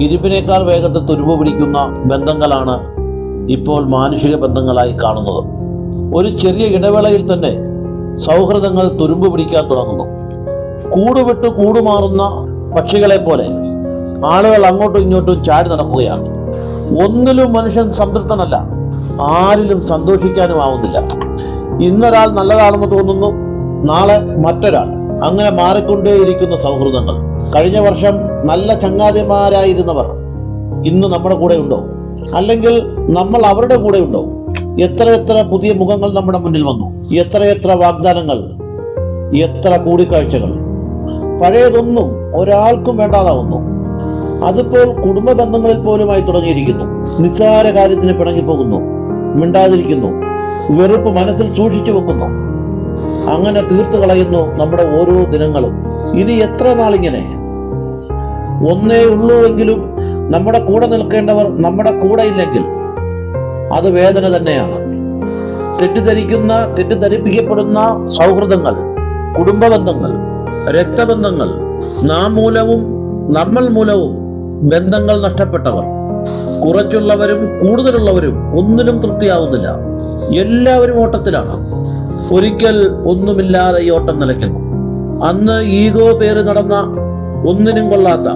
ഇരുമ്പിനേക്കാൾ വേഗത്തിൽ തുരുമ്പ് പിടിക്കുന്ന ബന്ധങ്ങളാണ് ഇപ്പോൾ മാനുഷിക ബന്ധങ്ങളായി കാണുന്നത്. ഒരു ചെറിയ ഇടവേളയിൽ തന്നെ സൗഹൃദങ്ങൾ തുരുമ്പ് പിടിക്കാൻ തുടങ്ങുന്നു. കൂടുവിട്ട് കൂടുമാറുന്ന പക്ഷികളെ പോലെ ആളുകൾ അങ്ങോട്ടും ഇങ്ങോട്ടും ചാടി നടക്കുകയാണ്. ഒന്നിലും മനുഷ്യൻ സംതൃപ്തനല്ല, ആരിലും സന്തോഷിക്കാനും ആവുന്നില്ല. ഇന്നൊരാൾ നല്ലതാണെന്ന് തോന്നുന്നു, നാളെ മറ്റൊരാൾ. അങ്ങനെ മാറിക്കൊണ്ടേയിരിക്കുന്ന സൗഹൃദങ്ങൾ. കഴിഞ്ഞ വർഷം നല്ല ചങ്ങാതിമാരായിരുന്നവർ ഇന്ന് നമ്മുടെ കൂടെ ഉണ്ടോ? അല്ലെങ്കിൽ നമ്മൾ അവരുടെ കൂടെ ഉണ്ടോ? എത്ര പുതിയ മുഖങ്ങൾ നമ്മുടെ മുന്നിൽ വന്നു, എത്ര വാഗ്ദാനങ്ങൾ, എത്ര കൂടിക്കാഴ്ചകൾ. പഴയതൊന്നും ഒരാൾക്കും വേണ്ടാതാവുന്നു. അതിപ്പോൾ കുടുംബ ബന്ധങ്ങളിൽ പോലുമായി തുടങ്ങിയിരിക്കുന്നു. നിസ്സാര കാര്യത്തിന് പിണങ്ങിപ്പോകുന്നു, മിണ്ടാതിരിക്കുന്നു, വെറുപ്പ് മനസ്സിൽ സൂക്ഷിച്ചു വെക്കുന്നു. അങ്ങനെ തീർത്തു കളയുന്നു നമ്മുടെ ഓരോ ദിനങ്ങളും. ഇനി എത്ര നാളിങ്ങനെ? ഒന്നേ ഉള്ളൂവെങ്കിലും നമ്മുടെ കൂടെ നിൽക്കേണ്ടവർ നമ്മുടെ കൂടെ ഇല്ലെങ്കിൽ അത് വേദന തന്നെയാണ്. തെറ്റിദ്ധരിപ്പിക്കപ്പെടുന്ന സൗഹൃദങ്ങൾ, കുടുംബ ബന്ധങ്ങൾ, രക്തബന്ധങ്ങൾ, നാം മൂലവും നമ്മൾ മൂലവും ബന്ധങ്ങൾ നഷ്ടപ്പെട്ടവർ. കുറച്ചുള്ളവരും കൂടുതലുള്ളവരും ഒന്നിലും തൃപ്തിയാവുന്നില്ല. എല്ലാവരും ഓട്ടത്തിലാണ്. ഒരിക്കൽ ഒന്നുമില്ലാതെ ഈ ഓട്ടം നിലയ്ക്കുന്നു. അന്ന് ഈഗോ പേര് നടന്ന, ഒന്നിനും കൊള്ളാത്ത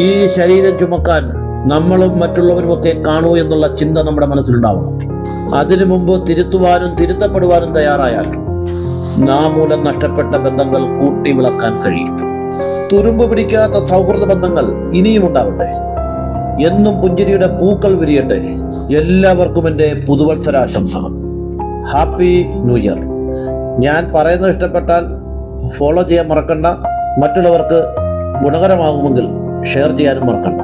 ഈ ശരീരം ചുമക്കാൻ നമ്മളും മറ്റുള്ളവരും ഒക്കെ കാണൂ എന്നുള്ള ചിന്ത നമ്മുടെ മനസ്സിലുണ്ടാവണം. അതിനു മുമ്പ് തിരുത്തുവാനും തിരുത്തപ്പെടുവാനും തയ്യാറായാൽ നാം മൂലം നഷ്ടപ്പെട്ട ബന്ധങ്ങൾ കൂട്ടി വിളക്കാൻ കഴിയും. തുരുമ്പ് പിടിക്കാത്ത സൗഹൃദ ബന്ധങ്ങൾ ഇനിയും ഉണ്ടാവട്ടെ. എന്നും പുഞ്ചിരിയുടെ പൂക്കൾ വിരിയട്ടെ. എല്ലാവർക്കും എൻ്റെ പുതുവത്സരാശംസകൾ. Happy new year. ഞാൻ പറയുന്നത് ഇഷ്ടപ്പെട്ടാൽ ഫോളോ ചെയ്യാൻ മറക്കണ്ട. മറ്റുള്ളവർക്ക് ഗുണകരമാകുമെങ്കിൽ ഷെയർ ചെയ്യാനും മറക്കണ്ട.